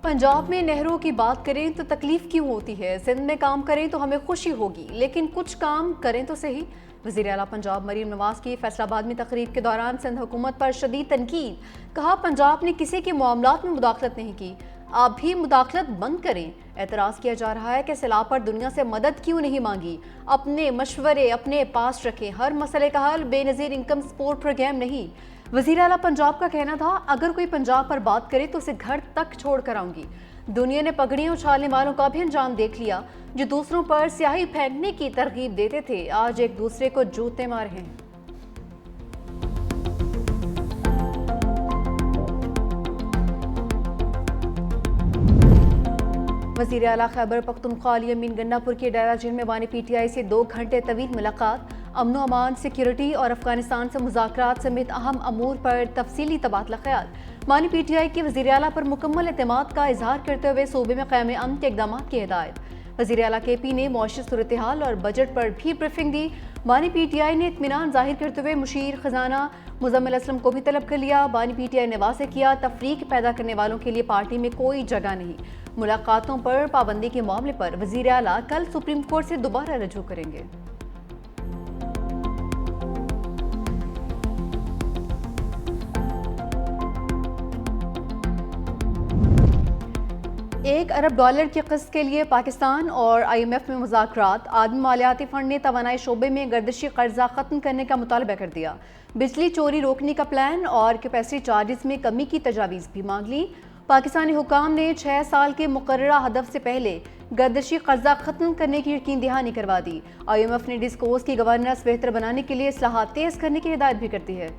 पंजाब में नहरों की बात करें तो तकलीफ क्यों होती है। सिंध में काम करें तो हमें खुशी होगी, लेकिन कुछ काम करें तो सही। वज़ीर आला पंजाब मरीम नवाज की फैसलाबाद में तकरीब के दौरान सिंध हुकूमत पर शदीद तनकीद। कहा, पंजाब ने किसी के मामलात में मुदाखलत नहीं की, आप भी मुदाखलत बंद करें। एतराज़ किया जा रहा है कि सैलाब पर दुनिया से मदद क्यों नहीं मांगी, अपने मशवरे अपने पास रखें, हर मसले का हल बेनज़ीर इनकम सपोर्ट प्रोग्राम नहीं। वज़ीर आला पंजाब का कहना था, अगर कोई पंजाब पर बात करे तो उसे घर तक छोड़ कर आऊंगी। दुनिया ने पगड़ियां उछालने वालों का भी अंजाम देख लिया, जो दूसरों पर स्याही फेंकने की तरगीब देते थे, आज एक दूसरे को जूते मार रहे हैं। वज़ीर आला खैबर पख्तूनख्वा अली अमीन गंडापुर के डेरा जेल में बानी PTI से 2 घंटे तवील मुलाकात। अमन अमान, सिक्योरिटी और अफगानिस्तान से मुज़ाकरात समेत अहम अमूर पर तफसीली तबादला ख्याल। बानी PTI की वज़ीर आला पर मुकम्मल एतमाद का इजहार करते हुए सूबे में क़याम अमन के इक़दाम की हिदायत। वज़ीर आला KP ने मुआशी सूरत हाल और बजट पर भी ब्रीफिंग दी। बानी PTI ने इत्मीनान जाहिर करते हुए मुशीर खजाना मुज़म्मिल असलम को भी तलब कर लिया। बानी PTI ने वाज़ेह किया, तफरीक पैदा करने वालों के लिए पार्टी में कोई जगह नहीं। मुलाकातों पर पाबंदी के मामले पर वज़ीर आला कल सुप्रीम कोर्ट से दोबारा रजू करेंगे। $1 अरब की किस्त के लिए पाकिस्तान और IMF में मुज़ाकरात। आदमी मालियाती फंड ने तवानाई शोबे में गर्दिशी कर्जा खत्म करने का मुतालबा कर दिया। बिजली चोरी रोकने का प्लान और कैपेसिटी चार्जेस में कमी की तजावीज़ भी मांग ली। पाकिस्तानी हुकाम ने 6 साल के मुकर्ररा हदफ से पहले गर्दिशी कर्जा खत्म करने की यकीन दहानी करवा दी। IMF ने डिस्कोर्स की गवर्नेंस बेहतर बनाने के लिए इस्लाहात तेज करने की हिदायत भी करती है।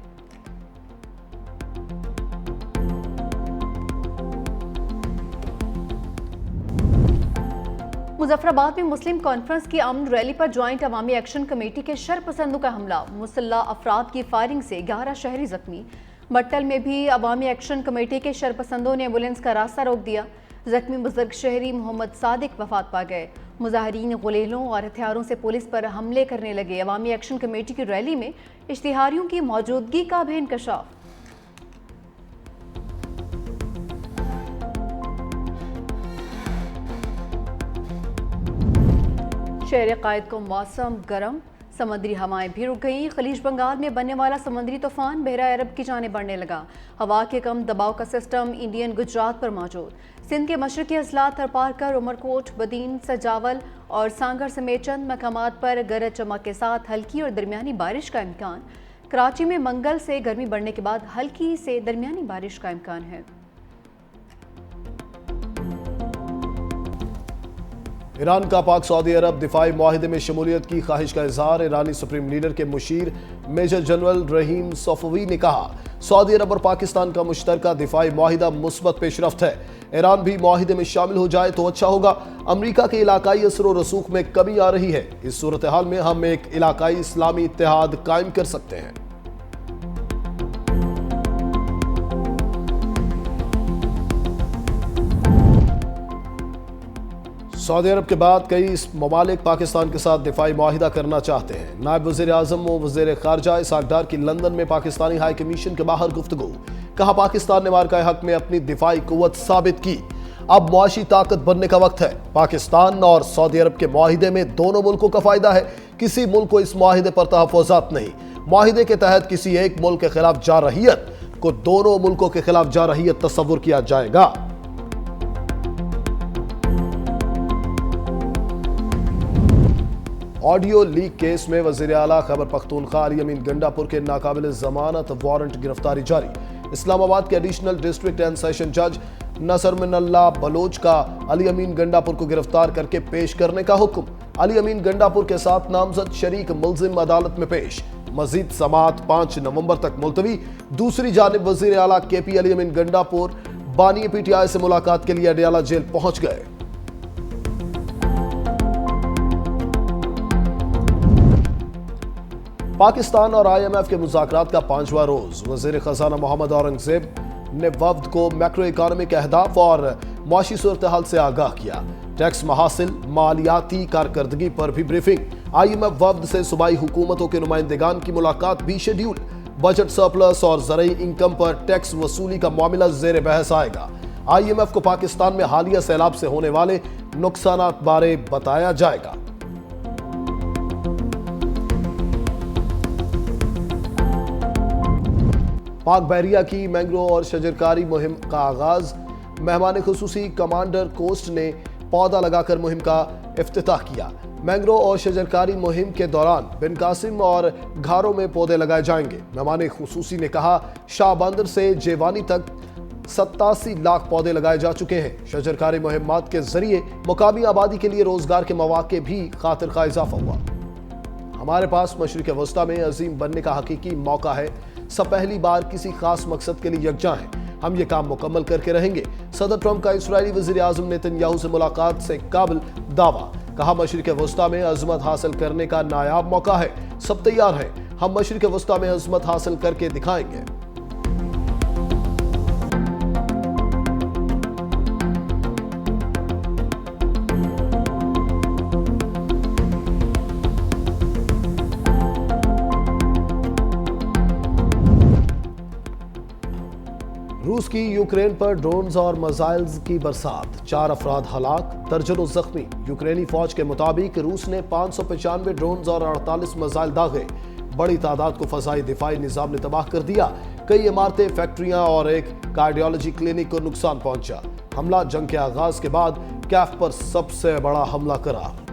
मुजफ्फराबाद में मुस्लिम कॉन्फ्रेंस की अमन रैली पर ज्वाइंट अवामी एक्शन कमेटी के शरपसंदों का हमला। मुसल्ला अफराद की फायरिंग से 11 शहरी जख्मी। मट्टल में भी अवामी एक्शन कमेटी के शरपसंदों ने एम्बुलेंस का रास्ता रोक दिया। जख्मी बुजुर्ग शहरी मोहम्मद सादिक वफात पा गए। मुजाहरीन गुलेलों और हथियारों से पुलिस पर हमले करने लगे। अवामी एक्शन कमेटी की रैली में इश्तिहारियों की मौजूदगी का भी इंकशाफ। शहर कायद को मौसम गर्म, समुद्री हवाएं भी रुक गईं। खलीज बंगाल में बनने वाला समुद्री तूफान बहरा अरब की जाने बढ़ने लगा। हवा के कम दबाव का सिस्टम इंडियन गुजरात पर मौजूद। सिंध के मशरकी अजला थरपारकर, उमरकोट, बदीन, सजावल और सांगर समेत चंद मकामात पर गरज चमक के साथ हल्की और दरमियानी बारिश का इम्कान। कराची में मंगल से गर्मी बढ़ने के बाद हल्की से दरमियानी बारिश का इम्कान है। ईरान का पाक सऊदी अरब दिफाई मुआहिदे में शमूलियत की ख्वाहिश का इजहार। ईरानी सुप्रीम लीडर के मुशीर मेजर जनरल रहीम सफवी ने कहा, सऊदी अरब और पाकिस्तान का मुश्तरका दिफाई मुआहिदा मुस्बत पेशरफ्त है। ईरान भी मुआहिदे में शामिल हो जाए तो अच्छा होगा। अमरीका के इलाकाई असर व रसूख में कमी आ रही है। इस सूरत हाल में हम एक इलाकाई इस्लामी इत्तेहाद कायम कर सकते हैं। सऊदी अरब के बाद कई ममालिक पाकिस्तान के साथ दिफाई मुआहिदा करना चाहते हैं। नायब वज़ीर आज़म व वज़ीर ख़ारजा इसहाक डार की लंदन में पाकिस्तानी हाई कमीशन के बाहर गुफ्तगू। कहा, पाकिस्तान ने मार्का हक में अपनी दिफाई कुव्वत साबित की, अब मुआशी ताकत बनने का वक्त है। पाकिस्तान और सऊदी अरब के मुआहिदे में दोनों मुल्कों का फायदा है। किसी मुल्क को इस मुआहिदे पर तहफ़्फ़ुज़ात नहीं। मुआहिदे के तहत किसी एक मुल्क के खिलाफ जारहियत को दोनों मुल्कों के खिलाफ जारहियत तस्वुर किया जाएगा। ऑडियो लीक केस में वज़ीर आला खैबर पख्तूनख्वा अली अमीन गंडापुर के नाकाबिल जमानत वारंट गिरफ्तारी जारी। इस्लामाबाद के एडिशनल डिस्ट्रिक्ट एंड सेशन जज नसरमिनल्लाह बलोच का अली अमीन गंडापुर को गिरफ्तार करके पेश करने का हुक्म। अली अमीन गंडापुर के साथ नामजद शरीक मुल्जिम अदालत में पेश। मजीद समाअत 5 नवंबर तक मुलतवी। दूसरी जानिब वज़ीर आला KP अली अमीन गंडापुर बानी PTI से मुलाकात के लिए अडियाला जेल पहुंच गए। पाकिस्तान और IMF के मुज़ाकरात का 5वां रोज। वज़ीर खजाना मोहम्मद औरंगजेब ने वफ्द को मैक्रो इकानमिक अहदाफ और मुआशी सूरत हाल से आगाह किया। टैक्स महासिल, मालियाती कारकर्दगी पर भी ब्रीफिंग। IMF वफ्द से सूबाई हुकूमतों के नुमाइंदगान की मुलाकात भी शेड्यूल। बजट सरप्लस और ज़रई इनकम पर टैक्स वसूली का मामला ज़ेर बहस आएगा। IMF को पाकिस्तान में हालिया सैलाब से होने वाले नुकसान बारे बताया जाएगा। पाक बहरिया की मैंग्रोव और शजरकारी मुहिम का आगाज। मेहमान खुसूसी कमांडर कोस्ट ने पौधा लगाकर मुहिम का इफ्तिताह किया। मैंग्रोव और शजरकारी मुहिम के दौरान बिन कासिम और घारों में पौधे लगाए जाएंगे। मेहमान खुसूसी ने कहा, शाह बंदर से जेवानी तक 87 लाख पौधे लगाए जा चुके हैं। शजरकारी मुहिम्मात के जरिए मुकामी आबादी के लिए रोजगार के मौके भी खातिर खा इजाफा हुआ। हमारे पास मशरिक वस्ता में अजीम बनने का हकीकी मौका है। सब पहली बार किसी खास मकसद के लिए यकजा हैं। हम ये काम मुकम्मल करके रहेंगे। सदर ट्रंप का इस्राएली वज़ीर आज़म नेतन्याहू से मुलाकात से काबिल दावा। कहा, मशरिक वस्ता में अजमत हासिल करने का नायाब मौका है। सब तैयार हैं। हम मशरिक वस्ता में अजमत हासिल करके दिखाएंगे। रूस की यूक्रेन पर ड्रोन्स और मिसाइल्स की बरसात। 4 अफराद हलाक, दर्जनों जख्मी। यूक्रेनी फौज के मुताबिक रूस ने 595 ड्रोन्स और 48 मिसाइल दागे। बड़ी तादाद को फजाई दिफाई निजाम ने तबाह कर दिया। कई इमारतें, फैक्ट्रियां और एक कार्डियोलॉजी क्लिनिक को नुकसान पहुंचा। हमला जंग के आगाज के बाद कैफ पर सबसे बड़ा हमला करार।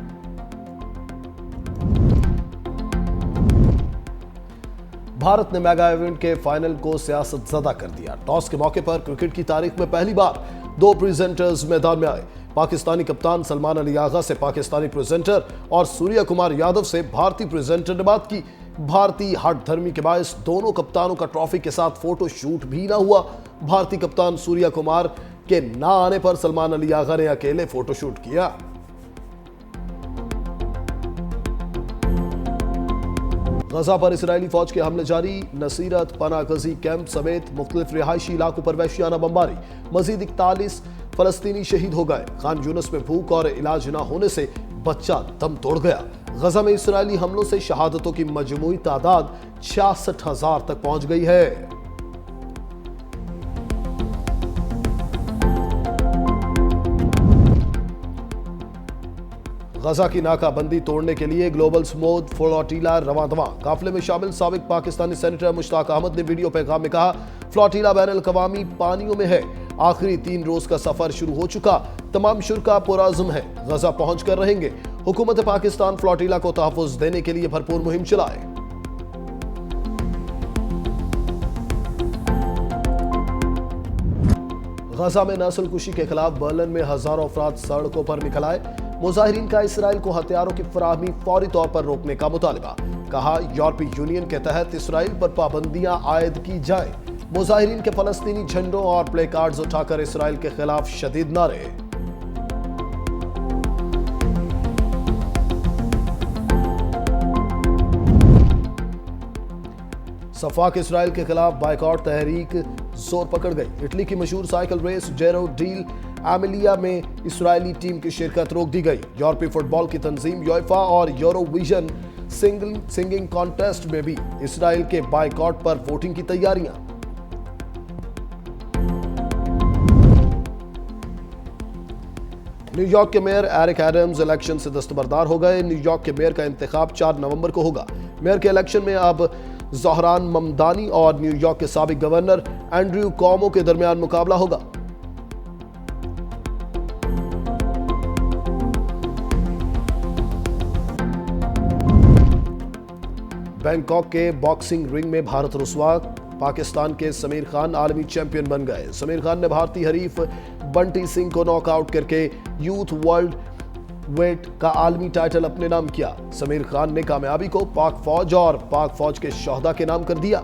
भारत ने मेगा इवेंट के फाइनल को सियासत ज़दा कर दिया। टॉस के मौके पर क्रिकेट की तारीख में पहली बार 2 प्रेजेंटर्स मैदान में आए। पाकिस्तानी कप्तान सलमान अली आगा से पाकिस्तानी प्रेजेंटर और सूर्य कुमार यादव से भारतीय प्रेजेंटर ने बात की। भारतीय हट धर्मी के बायस दोनों कप्तानों का ट्रॉफी के साथ फोटो शूट भी ना हुआ। भारतीय कप्तान सूर्य कुमार के ना आने पर सलमान अली आगा ने अकेले फोटो शूट किया। गजा पर इसराइली फौज के हमले जारी। नसीरत, पनागजी कैंप समेत मुख्तलिफ रिहायशी इलाकों पर वहशियाना बमबारी। मजीद 41 फलस्तीनी शहीद हो गए। खान यूनिस में भूख और इलाज न होने से बच्चा दम तोड़ गया। गजा में इसराइली हमलों से शहादतों की मजमूई तादाद 66,000 तक पहुंच गई है। गजा की नाकाबंदी तोड़ने के लिए ग्लोबल स्मूथ फ्लोटिला रवां-दवां। काफिले में शामिल साबिक पाकिस्तानी सेनेटर मुश्ताक अहमद ने वीडियो पैगाम में कहा, फ्लोटिला बैनुल-अक़वामी पानियों में है। आखिरी 3 रोज का सफर शुरू हो चुका। तमाम शुरका पुरअज़्म है, गजा पहुंच कर रहेंगे। हुकूमत पाकिस्तान फ्लोटिला को तहफ़्फ़ुज़ देने के लिए भरपूर मुहिम चलाए। गजा में नस्ल कुशी के खिलाफ बर्लिन में हजारों अफराद सड़कों पर निकल आए। मुजाहिरीन का इसराइल को हथियारों की फराहमी फौरी तौर पर रोकने का मुतालबा। कहा, यूरोपीय यूनियन के तहत इसराइल पर पाबंदियां आयद की जाए। मुजाहिरीन के फलस्तीनी झंडों और प्ले कार्ड्स उठाकर इसराइल के खिलाफ शदीद नारे। सफाक इसराइल के खिलाफ बाइकआउट तहरीक जोर पकड़ गई। इटली की मशहूर साइकिल रेस जेरो डील एमिलिया में इसराइली टीम की शिरकत रोक दी गई। यूरोपीय फुटबॉल की तंजीम यूएफा और यूरोविजन सिंगिंग कॉन्टेस्ट में भी इसराइल के बाइकआउट पर वोटिंग की तैयारियां। न्यूयॉर्क के मेयर एरिक एडम्स इलेक्शन से दस्तबरदार हो गए। न्यूयॉर्क के मेयर का इंतखाब 4 नवंबर को होगा। मेयर के इलेक्शन में अब ज़ोहरान ममदानी और न्यूयॉर्क के साबिक गवर्नर एंड्रयू क्यूओमो के दरमियान मुकाबला होगा। बैंकॉक के बॉक्सिंग रिंग में भारत रुस्वा। पाकिस्तान के समीर खान आलमी चैंपियन बन गए। समीर खान ने भारतीय हरीफ बंटी सिंह को नॉकआउट करके यूथ वर्ल्ड वेट का आलमी टाइटल अपने नाम किया। समीर खान ने कामयाबी को पाक फौज और पाक फौज के शोहदा के नाम कर दिया।